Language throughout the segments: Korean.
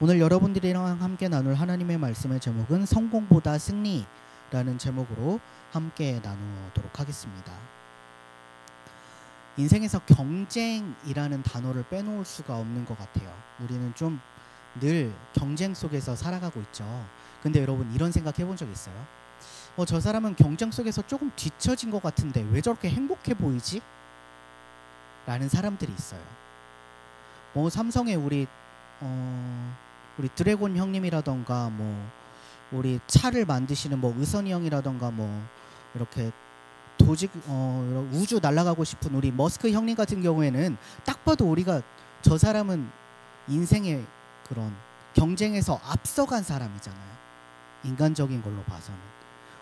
오늘 여러분들이랑 함께 나눌 하나님의 말씀의 제목은 성공보다 승리라는 제목으로 함께 나누도록 하겠습니다. 인생에서 경쟁이라는 단어를 빼놓을 수가 없는 것 같아요. 우리는 좀 늘 경쟁 속에서 살아가고 있죠. 근데 여러분 이런 생각 해본 적 있어요? 저 사람은 경쟁 속에서 조금 뒤처진 것 같은데 왜 저렇게 행복해 보이지? 라는 사람들이 있어요. 삼성의 우리 드래곤 형님이라던가 우리 차를 만드시는 의선이 형이라던가 이렇게 우주 날아가고 싶은 우리 머스크 형님 같은 경우에는 딱 봐도 우리가 저 사람은 인생의 그런 경쟁에서 앞서간 사람이잖아요. 인간적인 걸로 봐서는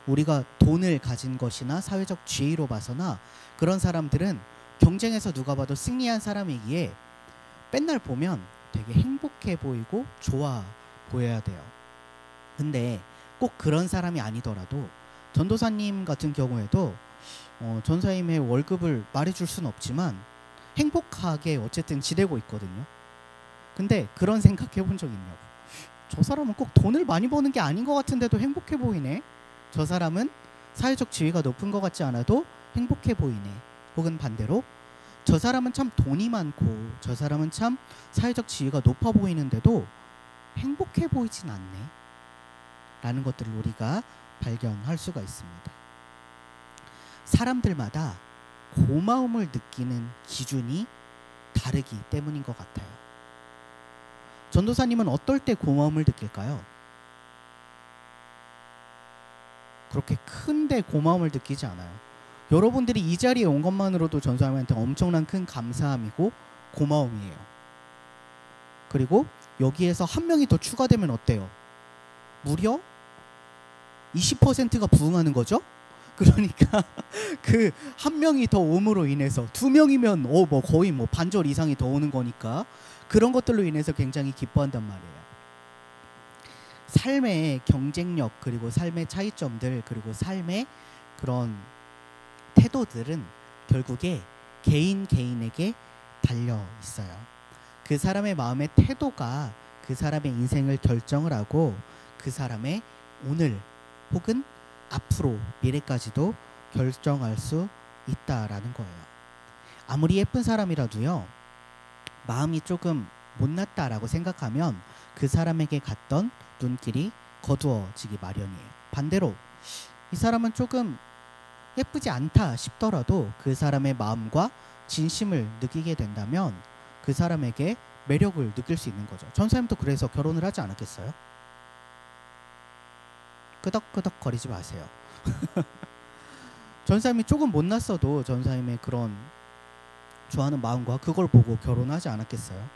우리가 돈을 가진 것이나 사회적 지위로 봐서나 그런 사람들은 경쟁에서 누가 봐도 승리한 사람이기에 맨날 보면 되게 행복해 보이고 좋아 보여야 돼요. 근데 꼭 그런 사람이 아니더라도 전도사님 같은 경우에도 전사님의 월급을 말해줄 수는 없지만 행복하게 어쨌든 지내고 있거든요. 근데 그런 생각 해본 적 있냐고. 저 사람은 꼭 돈을 많이 버는 게 아닌 것 같은데도 행복해 보이네. 저 사람은 사회적 지위가 높은 것 같지 않아도 행복해 보이네. 혹은 반대로 저 사람은 참 돈이 많고 저 사람은 참 사회적 지위가 높아 보이는데도 행복해 보이진 않네 라는 것들을 우리가 발견할 수가 있습니다. 사람들마다 고마움을 느끼는 기준이 다르기 때문인 것 같아요. 전도사님은 어떨 때 고마움을 느낄까요? 그렇게 큰데 고마움을 느끼지 않아요. 여러분들이 이 자리에 온 것만으로도 전사님한테 엄청난 큰 감사함이고 고마움이에요. 그리고 여기에서 한 명이 더 추가되면 어때요? 무려 20%가 부응하는 거죠? 그러니까 그 한 명이 더 옴으로 인해서 두 명이면 거의 반절 이상이 더 오는 거니까 그런 것들로 인해서 굉장히 기뻐한단 말이에요. 삶의 경쟁력 그리고 삶의 차이점들 그리고 삶의 그런 태도들은 결국에 개인에게 달려 있어요. 그 사람의 마음의 태도가 그 사람의 인생을 결정을 하고 그 사람의 오늘 혹은 앞으로 미래까지도 결정할 수 있다라는 거예요. 아무리 예쁜 사람이라도요, 마음이 조금 못났다라고 생각하면 그 사람에게 갔던 눈길이 거두어지기 마련이에요. 반대로 이 사람은 조금 예쁘지 않다 싶더라도 그 사람의 마음과 진심을 느끼게 된다면 그 사람에게 매력을 느낄 수 있는 거죠. 전사님도 그래서 결혼을 하지 않았겠어요? 끄덕끄덕 거리지 마세요. 전사님이 조금 못났어도 전사님의 그런 좋아하는 마음과 그걸 보고 결혼하지 않았겠어요?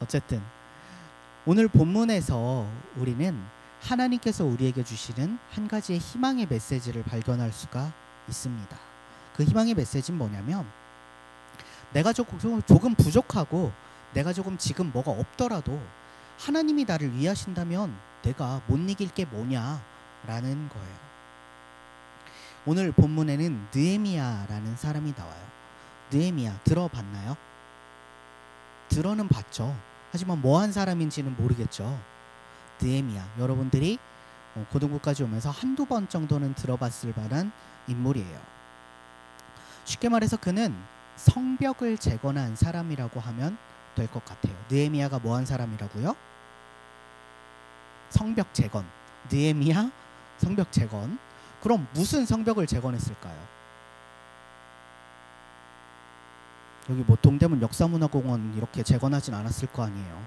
어쨌든 오늘 본문에서 우리는 하나님께서 우리에게 주시는 한 가지의 희망의 메시지를 발견할 수가 있습니다. 그 희망의 메시지는 뭐냐면 내가 조금 부족하고 내가 조금 지금 뭐가 없더라도 하나님이 나를 위하신다면 내가 못 이길 게 뭐냐라는 거예요. 오늘 본문에는 느헤미야라는 사람이 나와요. 느헤미야 들어봤나요? 들어는 봤죠. 하지만 뭐한 사람인지는 모르겠죠. 느헤미야 여러분들이 고등부까지 오면서 한두 번 정도는 들어봤을 만한 인물이에요. 쉽게 말해서 그는 성벽을 재건한 사람이라고 하면 될 것 같아요. 느헤미야가 뭐한 사람이라고요? 성벽 재건. 느헤미야 성벽 재건. 그럼 무슨 성벽을 재건했을까요? 여기 동대문 역사문화공원 이렇게 재건하진 않았을 거 아니에요.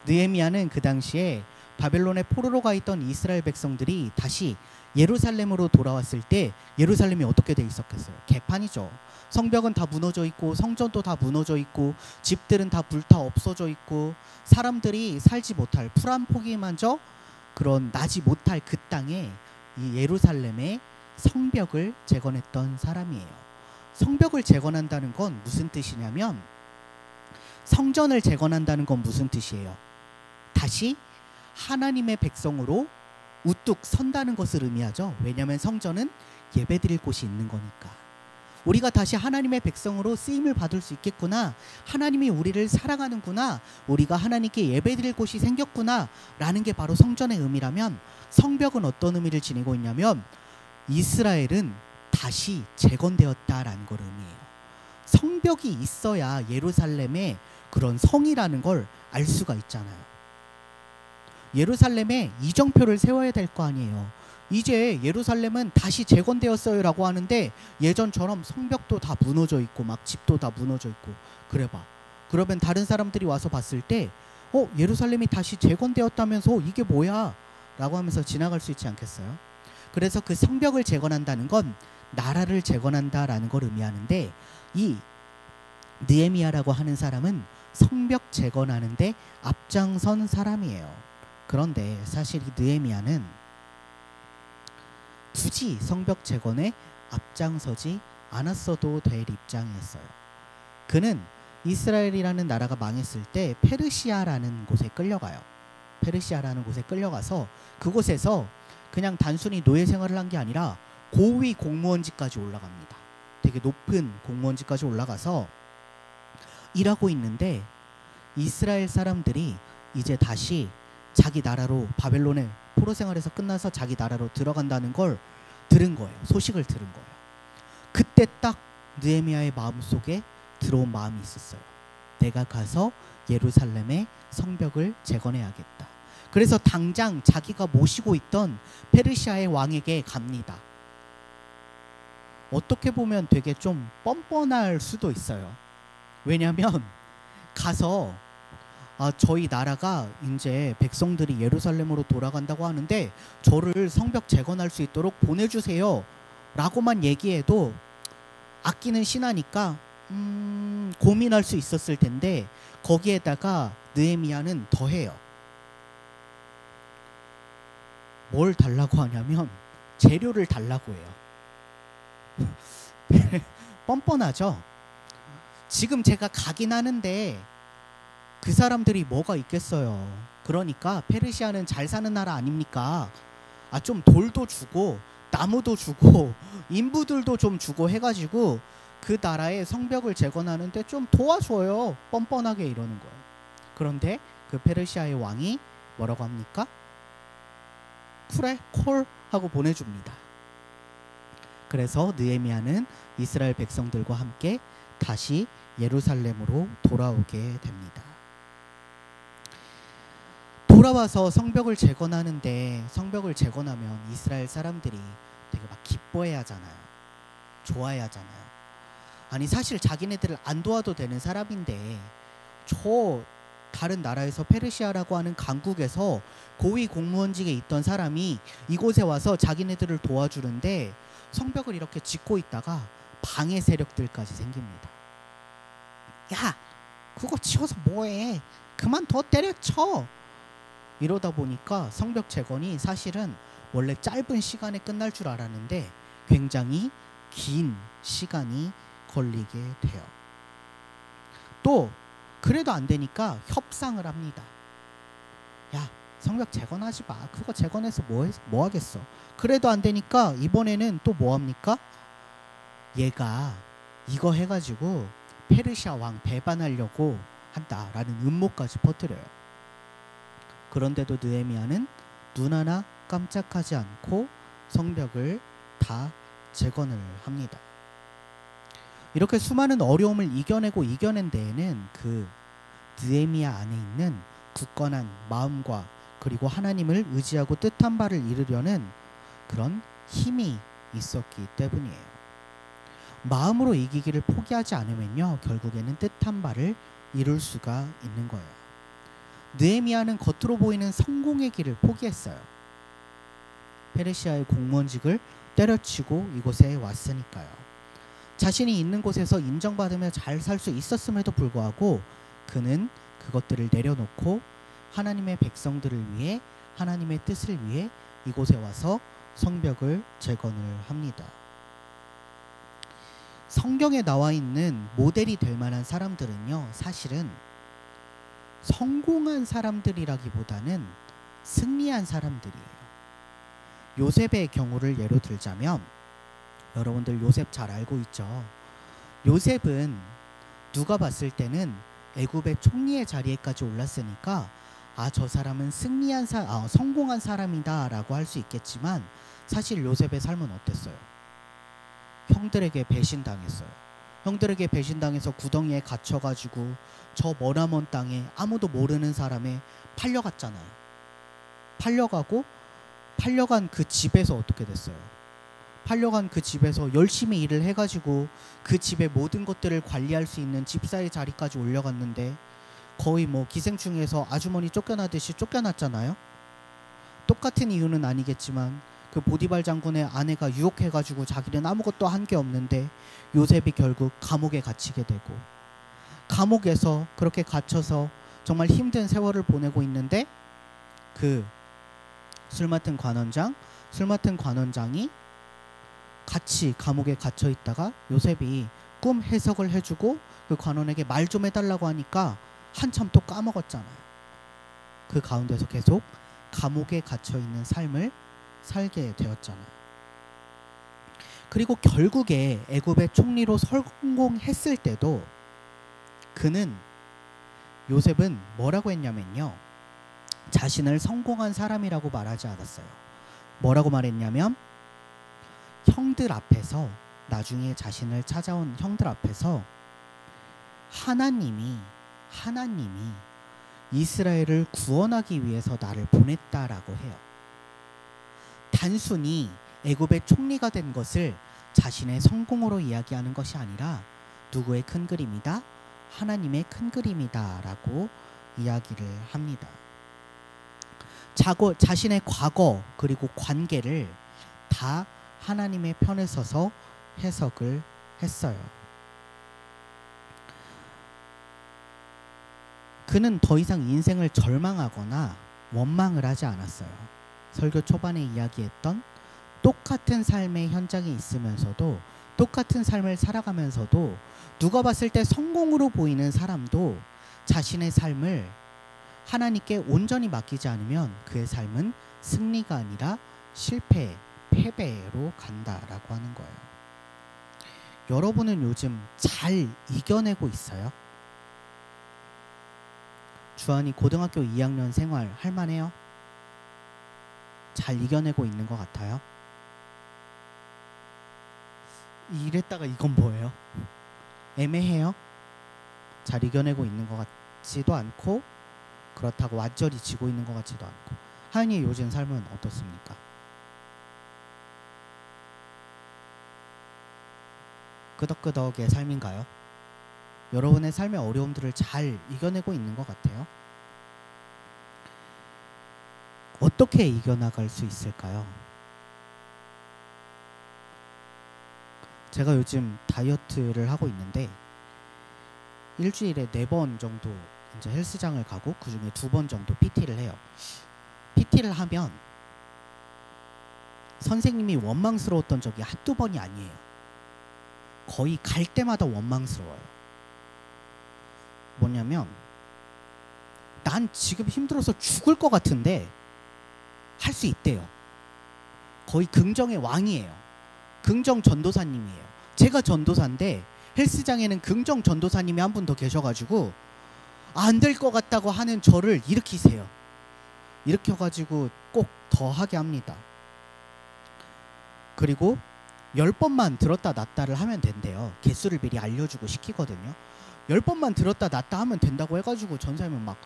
느헤미야는 그 당시에 바벨론의 포로로 가 있던 이스라엘 백성들이 다시 예루살렘으로 돌아왔을 때 예루살렘이 어떻게 돼 있었겠어요? 개판이죠. 성벽은 다 무너져 있고 성전도 다 무너져 있고 집들은 다 불타 없어져 있고 사람들이 살지 못할 풀 한 포기마저 그런 나지 못할 그 땅에 이 예루살렘의 성벽을 재건했던 사람이에요. 성벽을 재건한다는 건 무슨 뜻이냐면 성전을 재건한다는 건 무슨 뜻이에요? 다시 하나님의 백성으로 우뚝 선다는 것을 의미하죠. 왜냐하면 성전은 예배드릴 곳이 있는 거니까. 우리가 다시 하나님의 백성으로 쓰임을 받을 수 있겠구나, 하나님이 우리를 사랑하는구나, 우리가 하나님께 예배드릴 곳이 생겼구나 라는 게 바로 성전의 의미라면, 성벽은 어떤 의미를 지니고 있냐면 이스라엘은 다시 재건되었다라는 걸 의미해요. 성벽이 있어야 예루살렘의 그런 성이라는 걸 알 수가 있잖아요. 예루살렘에 이정표를 세워야 될 거 아니에요. 이제 예루살렘은 다시 재건되었어요 라고 하는데 예전처럼 성벽도 다 무너져 있고 막 집도 다 무너져 있고 그래봐. 그러면 다른 사람들이 와서 봤을 때 예루살렘이 다시 재건되었다면서 이게 뭐야? 라고 하면서 지나갈 수 있지 않겠어요? 그래서 그 성벽을 재건한다는 건 나라를 재건한다라는 걸 의미하는데, 이 느헤미야라고 하는 사람은 성벽 재건하는데 앞장선 사람이에요. 그런데 사실 이 느헤미야는 굳이 성벽 재건에 앞장서지 않았어도 될 입장이었어요. 그는 이스라엘이라는 나라가 망했을 때 페르시아라는 곳에 끌려가요. 페르시아라는 곳에 끌려가서 그곳에서 그냥 단순히 노예 생활을 한 게 아니라 고위 공무원직까지 올라갑니다. 되게 높은 공무원직까지 올라가서 일하고 있는데 이스라엘 사람들이 이제 다시 자기 나라로, 바벨론의 포로 생활에서 끝나서 자기 나라로 들어간다는 걸 들은 거예요. 소식을 들은 거예요. 그때 딱 느헤미야의 마음속에 들어온 마음이 있었어요. 내가 가서 예루살렘의 성벽을 재건해야겠다. 그래서 당장 자기가 모시고 있던 페르시아의 왕에게 갑니다. 어떻게 보면 되게 좀 뻔뻔할 수도 있어요. 왜냐하면 가서 저희 나라가 이제 백성들이 예루살렘으로 돌아간다고 하는데 저를 성벽 재건할 수 있도록 보내주세요 라고만 얘기해도 아끼는 신하니까 고민할 수 있었을 텐데, 거기에다가 느헤미야는 더해요. 뭘 달라고 하냐면 재료를 달라고 해요. 뻔뻔하죠. 지금 제가 가긴 하는데 그 사람들이 뭐가 있겠어요. 그러니까 페르시아는 잘 사는 나라 아닙니까? 좀 돌도 주고 나무도 주고 인부들도 좀 주고 해가지고 그 나라의 성벽을 재건하는데 좀 도와줘요. 뻔뻔하게 이러는 거예요. 그런데 그 페르시아의 왕이 뭐라고 합니까? 그래, 콜 하고 보내줍니다. 그래서 느헤미야는 이스라엘 백성들과 함께 다시 예루살렘으로 돌아오게 됩니다. 돌아와서 성벽을 재건하는데, 성벽을 재건하면 이스라엘 사람들이 되게 막 기뻐해야 하잖아요. 좋아해야 하잖아요. 아니 사실 자기네들을 안 도와도 되는 사람인데 저 다른 나라에서 페르시아라고 하는 강국에서 고위 공무원직에 있던 사람이 이곳에 와서 자기네들을 도와주는데 성벽을 이렇게 짓고 있다가 방해 세력들까지 생깁니다. 야, 그거 치워서 뭐해? 그만 더 때려쳐! 이러다 보니까 성벽 재건이 사실은 원래 짧은 시간에 끝날 줄 알았는데 굉장히 긴 시간이 걸리게 돼요. 또 그래도 안 되니까 협상을 합니다. 야, 성벽 재건하지 마. 그거 재건해서 뭐 하겠어. 그래도 안 되니까 이번에는 또 뭐 합니까? 얘가 이거 해가지고 페르시아 왕 배반하려고 한다라는 음모까지 퍼뜨려요. 그런데도 느헤미야는 눈 하나 깜짝하지 않고 성벽을 다 재건을 합니다. 이렇게 수많은 어려움을 이겨낸 데에는 그 느헤미야 안에 있는 굳건한 마음과 그리고 하나님을 의지하고 뜻한 바를 이루려는 그런 힘이 있었기 때문이에요. 마음으로 이기기를 포기하지 않으면요, 결국에는 뜻한 바를 이룰 수가 있는 거예요. 느헤미야는 겉으로 보이는 성공의 길을 포기했어요. 페르시아의 공무원직을 때려치고 이곳에 왔으니까요. 자신이 있는 곳에서 인정받으며 잘 살 수 있었음에도 불구하고 그는 그것들을 내려놓고 하나님의 백성들을 위해, 하나님의 뜻을 위해 이곳에 와서 성벽을 재건을 합니다. 성경에 나와 있는 모델이 될 만한 사람들은요, 사실은 성공한 사람들이라기보다는 승리한 사람들이에요. 요셉의 경우를 예로 들자면 여러분들 요셉 잘 알고 있죠? 요셉은 누가 봤을 때는 애굽의 총리의 자리에까지 올랐으니까 저 사람은 성공한 사람이다 라고 할 수 있겠지만, 사실 요셉의 삶은 어땠어요? 형들에게 배신당했어요. 형들에게 배신당해서 구덩이에 갇혀가지고 저 머나먼 땅에 아무도 모르는 사람에 팔려갔잖아요. 팔려간 그 집에서 어떻게 됐어요? 팔려간 그 집에서 열심히 일을 해가지고 그 집의 모든 것들을 관리할 수 있는 집사의 자리까지 올려갔는데, 거의 뭐 기생충에서 아주머니 쫓겨나듯이 쫓겨났잖아요. 똑같은 이유는 아니겠지만 그 보디발 장군의 아내가 유혹해가지고 자기는 아무것도 한 게 없는데 요셉이 결국 감옥에 갇히게 되고, 감옥에서 그렇게 갇혀서 정말 힘든 세월을 보내고 있는데, 그 술 맡은 관원장이 같이 감옥에 갇혀 있다가 요셉이 꿈 해석을 해주고 그 관원에게 말 좀 해달라고 하니까 한참 또 까먹었잖아요. 그 가운데서 계속 감옥에 갇혀 있는 삶을 살게 되었잖아요. 그리고 결국에 애굽의 총리로 성공했을 때도 요셉은 뭐라고 했냐면요, 자신을 성공한 사람이라고 말하지 않았어요. 뭐라고 말했냐면, 나중에 자신을 찾아온 형들 앞에서 하나님이 이스라엘을 구원하기 위해서 나를 보냈다라고 해요. 단순히 애굽의 총리가 된 것을 자신의 성공으로 이야기하는 것이 아니라 누구의 큰 그림이다? 하나님의 큰 그림이다 라고 이야기를 합니다. 자신의 과거 그리고 관계를 다 하나님의 편에 서서 해석을 했어요. 그는 더 이상 인생을 절망하거나 원망을 하지 않았어요. 설교 초반에 이야기했던 똑같은 삶의 현장에 있으면서도, 똑같은 삶을 살아가면서도 누가 봤을 때 성공으로 보이는 사람도 자신의 삶을 하나님께 온전히 맡기지 않으면 그의 삶은 승리가 아니라 패배로 간다라고 하는 거예요. 여러분은 요즘 잘 이겨내고 있어요? 주한이 고등학교 2학년 생활 할만해요? 잘 이겨내고 있는 것 같아요? 이랬다가 이건 뭐예요? 애매해요? 잘 이겨내고 있는 것 같지도 않고, 그렇다고 완전히 지고 있는 것 같지도 않고. 하은이의 요즘 삶은 어떻습니까? 끄덕끄덕의 삶인가요? 여러분의 삶의 어려움들을 잘 이겨내고 있는 것 같아요? 어떻게 이겨나갈 수 있을까요? 제가 요즘 다이어트를 하고 있는데 일주일에 4번 정도 이제 헬스장을 가고 그중에 2번 정도 PT를 해요. PT를 하면 선생님이 원망스러웠던 적이 한두 번이 아니에요. 거의 갈 때마다 원망스러워요. 뭐냐면, 난 지금 힘들어서 죽을 것 같은데 할 수 있대요. 거의 긍정의 왕이에요. 긍정 전도사님이에요. 제가 전도사인데 헬스장에는 긍정 전도사님이 한 분 더 계셔가지고 안 될 것 같다고 하는 저를 일으키세요. 일으켜가지고 꼭 더 하게 합니다. 그리고 10번만 들었다 놨다를 하면 된대요. 개수를 미리 알려주고 시키거든요. 10번만 들었다 놨다 하면 된다고 해가지고 전사님은 막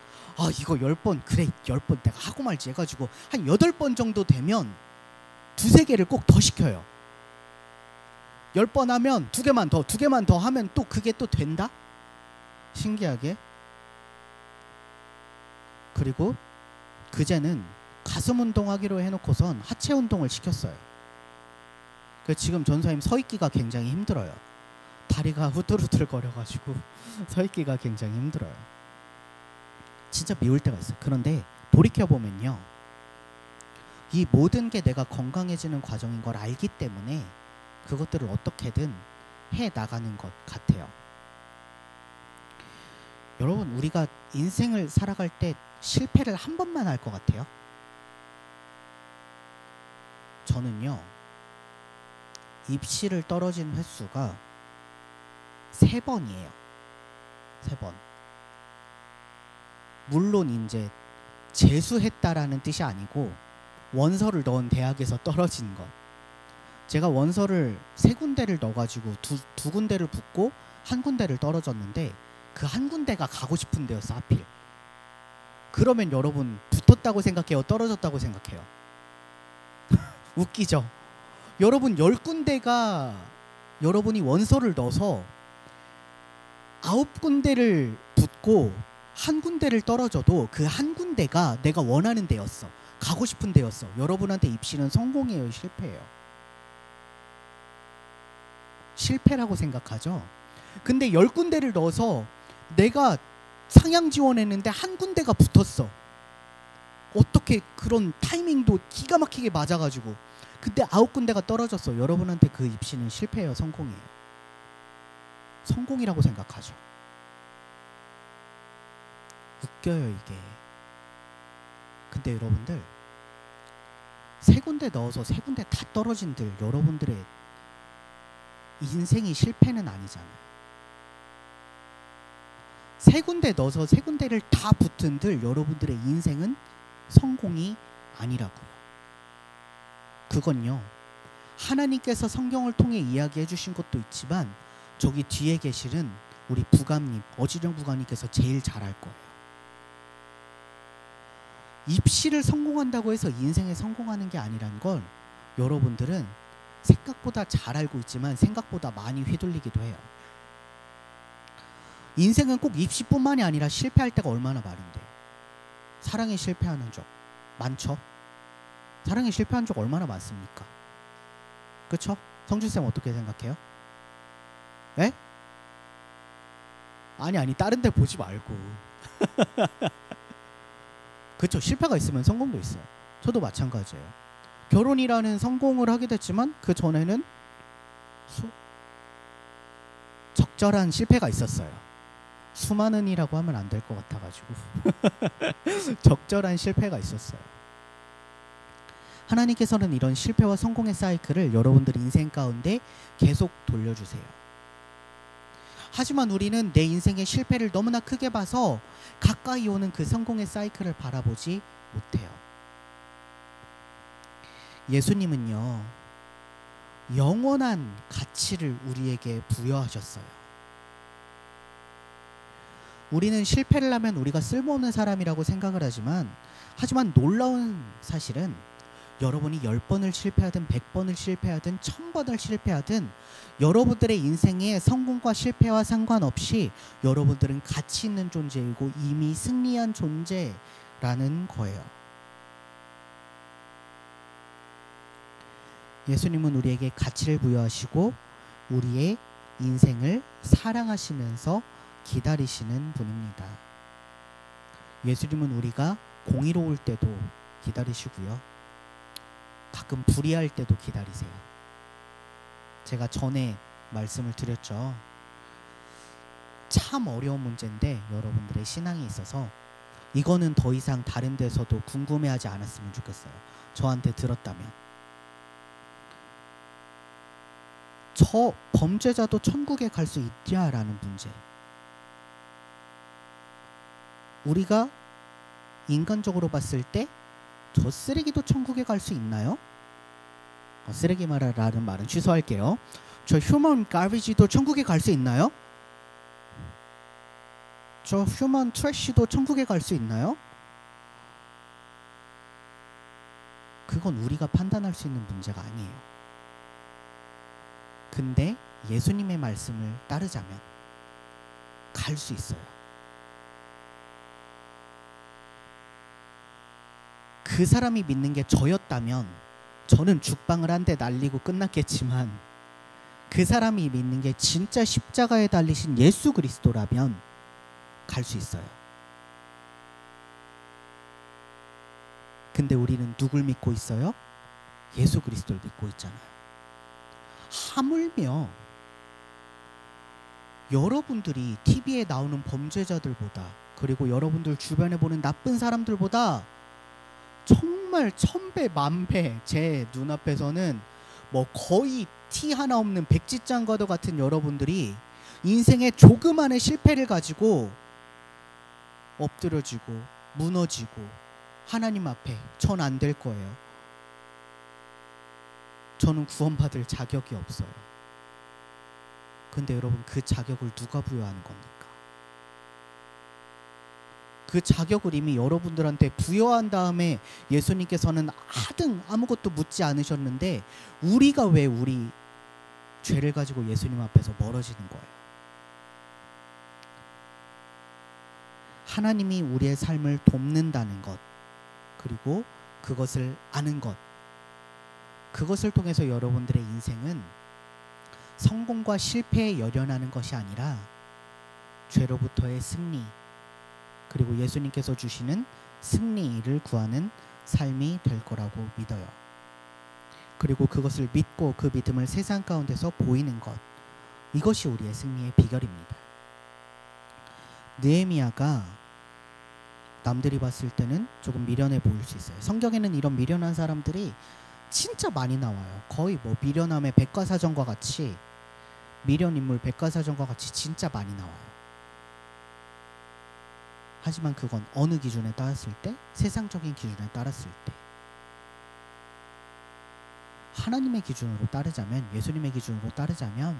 이거 10번 그래 10번 내가 하고 말지 해가지고 한 8번 정도 되면 2-3개를 꼭 더 시켜요. 10번 하면 2개만 더 하면 또 그게 또 된다? 신기하게. 그리고 그제는 가슴 운동하기로 해놓고선 하체 운동을 시켰어요. 그래서 지금 전사님 서 있기가 굉장히 힘들어요. 다리가 후들후들 거려가지고 서 있기가 굉장히 힘들어요. 진짜 미울 때가 있어요. 그런데 돌이켜보면요, 이 모든 게 내가 건강해지는 과정인 걸 알기 때문에 그것들을 어떻게든 해나가는 것 같아요. 여러분, 우리가 인생을 살아갈 때 실패를 한 번만 할 것 같아요? 저는요, 입시를 떨어진 횟수가 3번이에요. 3번. 물론 이제 재수했다라는 뜻이 아니고 원서를 넣은 대학에서 떨어진 것. 제가 원서를 3군데를 넣어가지고 두 군데를 붙고 한 군데를 떨어졌는데 그 한 군데가 가고 싶은 데였어, 하필. 그러면 여러분 붙었다고 생각해요? 떨어졌다고 생각해요? 웃기죠? 여러분 10군데가 여러분이 원서를 넣어서 9군데를 붙고 한 군데를 떨어져도 그 한 군데가 내가 원하는 데였어. 가고 싶은 데였어. 여러분한테 입시는 성공이에요, 실패예요? 실패라고 생각하죠? 근데 10군데를 넣어서 내가 상향 지원했는데 한 군데가 붙었어. 어떻게 그런 타이밍도 기가 막히게 맞아가지고 그때 9군데가 떨어졌어. 여러분한테 그 입시는 실패예요, 성공이에요? 성공이라고 생각하죠. 웃겨요, 이게. 근데 여러분들 3군데 넣어서 3군데 다 떨어진들 여러분들의 인생이 실패는 아니잖아요. 3군데 넣어서 3군데를 다 붙은들 여러분들의 인생은 성공이 아니라고요. 그건요, 하나님께서 성경을 통해 이야기해 주신 것도 있지만 저기 뒤에 계시는 우리 부감님, 어지령 부감님께서 제일 잘할 거예요. 입시를 성공한다고 해서 인생에 성공하는 게 아니란 걸 여러분들은 생각보다 잘 알고 있지만 생각보다 많이 휘둘리기도 해요. 인생은 꼭 입시뿐만이 아니라 실패할 때가 얼마나 많은데. 사랑에 실패하는 적 많죠? 사랑에 실패한 적 얼마나 많습니까? 그쵸? 성준쌤 어떻게 생각해요? 네? 아니 다른 데 보지 말고 그쵸? 실패가 있으면 성공도 있어요. 저도 마찬가지예요. 결혼이라는 성공을 하게 됐지만 그 전에는 적절한 실패가 있었어요. 수많은이라고 하면 안 될 것 같아가지고 적절한 실패가 있었어요. 하나님께서는 이런 실패와 성공의 사이클을 여러분들 인생 가운데 계속 돌려주세요. 하지만 우리는 내 인생의 실패를 너무나 크게 봐서 가까이 오는 그 성공의 사이클을 바라보지 못해요. 예수님은요, 영원한 가치를 우리에게 부여하셨어요. 우리는 실패를 하면 우리가 쓸모없는 사람이라고 생각을 하지만 놀라운 사실은 여러분이 10번을 실패하든 100번을 실패하든 1000번을 실패하든 여러분들의 인생의 성공과 실패와 상관없이 여러분들은 가치 있는 존재이고 이미 승리한 존재라는 거예요. 예수님은 우리에게 가치를 부여하시고 우리의 인생을 사랑하시면서 기다리시는 분입니다. 예수님은 우리가 공의로울 때도 기다리시고요. 가끔 불의할 때도 기다리세요. 제가 전에 말씀을 드렸죠. 참 어려운 문제인데 여러분들의 신앙에 있어서 이거는 더 이상 다른 데서도 궁금해하지 않았으면 좋겠어요. 저한테 들었다면. 저 범죄자도 천국에 갈 수 있냐라는 문제. 우리가 인간적으로 봤을 때 저 쓰레기도 천국에 갈 수 있나요? 쓰레기 말하라는 말은 취소할게요. 저 휴먼 가비지도 천국에 갈 수 있나요? 저 휴먼 트래쉬도 천국에 갈 수 있나요? 그건 우리가 판단할 수 있는 문제가 아니에요. 근데 예수님의 말씀을 따르자면 갈 수 있어요. 그 사람이 믿는 게 저였다면 저는 죽방을 한 대 날리고 끝났겠지만 그 사람이 믿는 게 진짜 십자가에 달리신 예수 그리스도라면 갈 수 있어요. 근데 우리는 누굴 믿고 있어요? 예수 그리스도를 믿고 있잖아요. 하물며 여러분들이 TV에 나오는 범죄자들보다 그리고 여러분들 주변에 보는 나쁜 사람들보다 정말 천배 만배 제 눈앞에서는 뭐 거의 티 하나 없는 백지장과도 같은 여러분들이 인생의 조그만의 실패를 가지고 엎드려지고 무너지고 하나님 앞에 전 안 될 거예요. 저는 구원받을 자격이 없어요. 근데 여러분, 그 자격을 누가 부여하는 겁니까? 그 자격을 이미 여러분들한테 부여한 다음에 예수님께서는 하등 아무것도 묻지 않으셨는데 우리가 왜 우리 죄를 가지고 예수님 앞에서 멀어지는 거예요? 하나님이 우리의 삶을 돕는다는 것, 그리고 그것을 아는 것, 그것을 통해서 여러분들의 인생은 성공과 실패에 열연하는 것이 아니라 죄로부터의 승리, 그리고 예수님께서 주시는 승리를 구하는 삶이 될 거라고 믿어요. 그리고 그것을 믿고 그 믿음을 세상 가운데서 보이는 것, 이것이 우리의 승리의 비결입니다. 느헤미야가 남들이 봤을 때는 조금 미련해 보일 수 있어요. 성경에는 이런 미련한 사람들이 진짜 많이 나와요. 거의 뭐 미련함의 백과사전과 같이, 미련 인물 백과사전과 같이 진짜 많이 나와요. 하지만 그건 어느 기준에 따랐을 때? 세상적인 기준에 따랐을 때. 하나님의 기준으로 따르자면, 예수님의 기준으로 따르자면,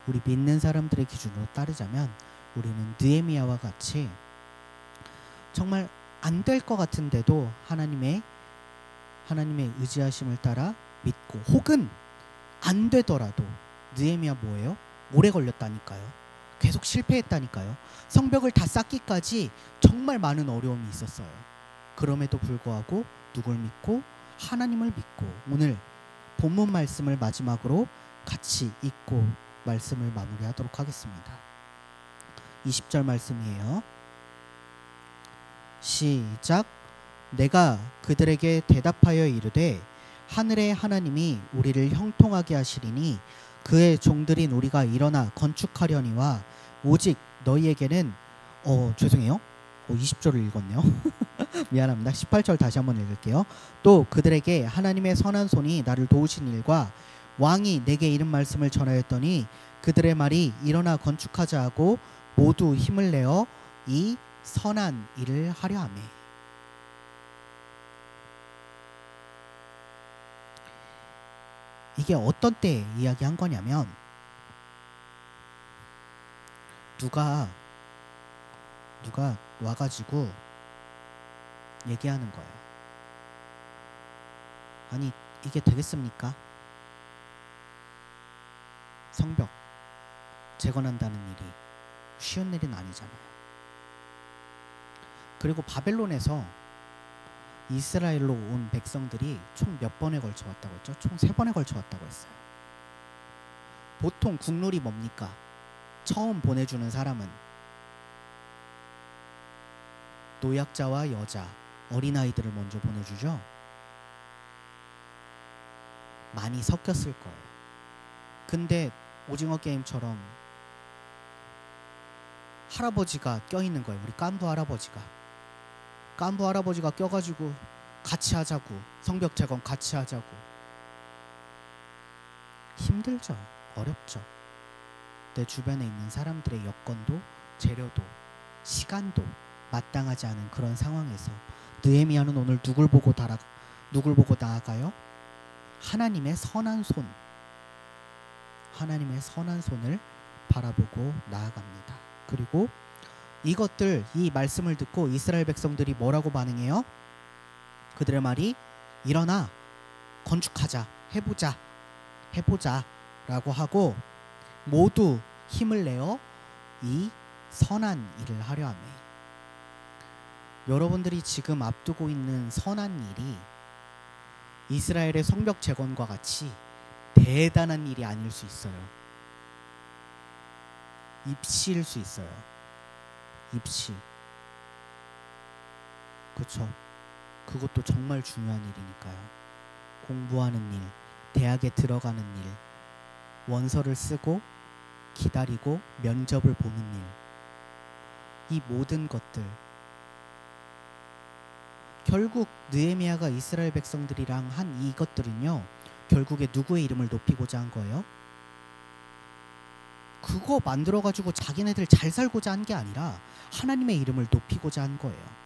우리 믿는 사람들의 기준으로 따르자면 우리는 느헤미야와 같이 정말 안 될 것 같은데도 하나님의 의지하심을 따라 믿고, 혹은 안 되더라도, 느헤미야 뭐예요? 오래 걸렸다니까요. 계속 실패했다니까요. 성벽을 다 쌓기까지 정말 많은 어려움이 있었어요. 그럼에도 불구하고 누굴 믿고? 하나님을 믿고. 오늘 본문 말씀을 마지막으로 같이 읽고 말씀을 마무리하도록 하겠습니다. 20절 말씀이에요. 시작. 내가 그들에게 대답하여 이르되 하늘의 하나님이 우리를 형통하게 하시리니 그의 종들인 우리가 일어나 건축하려니와 오직 너희에게는 죄송해요. 20절을 읽었네요. 미안합니다. 18절 다시 한번 읽을게요. 또 그들에게 하나님의 선한 손이 나를 도우신 일과 왕이 내게 이른 말씀을 전하였더니 그들의 말이 일어나 건축하자 하고 모두 힘을 내어 이 선한 일을 하려 하매. 이게 어떤 때 이야기한 거냐면, 누가 와가지고 얘기하는 거예요. 아니, 이게 되겠습니까? 성벽 재건한다는 일이 쉬운 일은 아니잖아요. 그리고 바벨론에서 이스라엘로 온 백성들이 총 몇 번에 걸쳐 왔다고 했죠? 총 3번에 걸쳐 왔다고 했어요. 보통 국룰이 뭡니까? 처음 보내주는 사람은 노약자와 여자, 어린아이들을 먼저 보내주죠. 많이 섞였을 거예요. 근데 오징어 게임처럼 할아버지가 껴있는 거예요. 우리 깐부 할아버지가 껴가지고 같이 하자고, 성벽 재건 같이 하자고. 힘들죠. 어렵죠. 내 주변에 있는 사람들의 여건도, 재료도, 시간도 마땅하지 않은 그런 상황에서 느헤미야는 오늘 누굴 보고 나아가요? 하나님의 선한 손, 하나님의 선한 손을 바라보고 나아갑니다. 그리고 이 말씀을 듣고 이스라엘 백성들이 뭐라고 반응해요? 그들의 말이 일어나 건축하자, 해보자 라고 하고 모두 힘을 내어 이 선한 일을 하려 하매. 여러분들이 지금 앞두고 있는 선한 일이 이스라엘의 성벽 재건과 같이 대단한 일이 아닐 수 있어요. 입시일 수 있어요. 입시. 그쵸? 그것도 정말 중요한 일이니까요. 공부하는 일, 대학에 들어가는 일, 원서를 쓰고 기다리고 면접을 보는 일, 이 모든 것들, 결국 느헤미야가 이스라엘 백성들이랑 한 이것들은요, 결국에 누구의 이름을 높이고자 한 거예요? 그거 만들어가지고 자기네들 잘 살고자 한 게 아니라 하나님의 이름을 높이고자 한 거예요.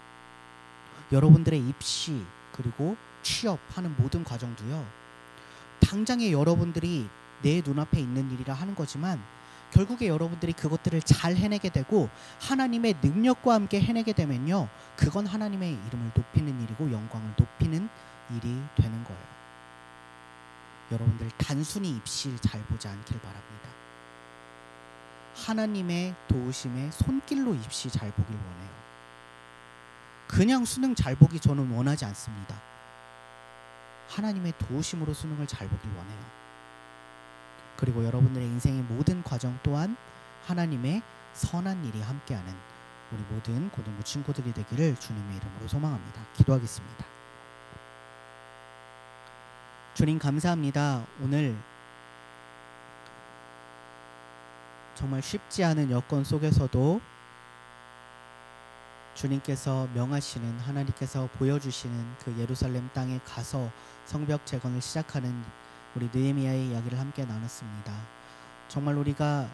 여러분들의 입시 그리고 취업하는 모든 과정도요, 당장에 여러분들이 내 눈앞에 있는 일이라 하는 거지만 결국에 여러분들이 그것들을 잘 해내게 되고 하나님의 능력과 함께 해내게 되면요, 그건 하나님의 이름을 높이는 일이고 영광을 높이는 일이 되는 거예요. 여러분들 단순히 입시를 잘 보지 않길 바랍니다. 하나님의 도우심에 손길로 입시 잘 보길 원해요. 그냥 수능 잘 보기 저는 원하지 않습니다. 하나님의 도우심으로 수능을 잘 보길 원해요. 그리고 여러분들의 인생의 모든 과정 또한 하나님의 선한 일이 함께하는 우리 모든 고등부 친구들이 되기를 주님의 이름으로 소망합니다. 기도하겠습니다. 주님 감사합니다. 오늘 정말 쉽지 않은 여건 속에서도 주님께서 명하시는, 하나님께서 보여주시는 그 예루살렘 땅에 가서 성벽 재건을 시작하는 우리 느헤미야의 이야기를 함께 나눴습니다. 정말 우리가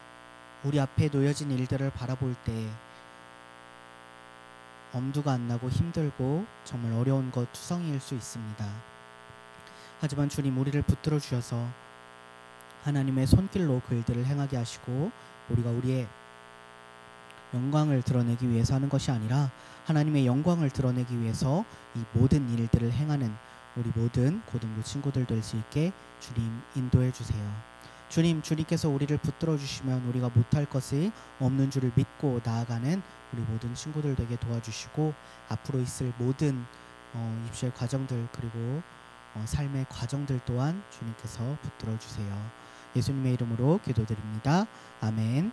우리 앞에 놓여진 일들을 바라볼 때 엄두가 안 나고 힘들고 정말 어려운 것 투성이일 수 있습니다. 하지만 주님, 우리를 붙들어 주셔서 하나님의 손길로 그 일들을 행하게 하시고 우리가 우리의 영광을 드러내기 위해서 하는 것이 아니라 하나님의 영광을 드러내기 위해서 이 모든 일들을 행하는 우리 모든 고등부 친구들 될 수 있게 주님 인도해 주세요. 주님, 주님께서 우리를 붙들어 주시면 우리가 못할 것이 없는 줄을 믿고 나아가는 우리 모든 친구들 되게 도와주시고 앞으로 있을 모든 입시의 과정들 그리고 삶의 과정들 또한 주님께서 붙들어 주세요. 예수님의 이름으로 기도드립니다. 아멘.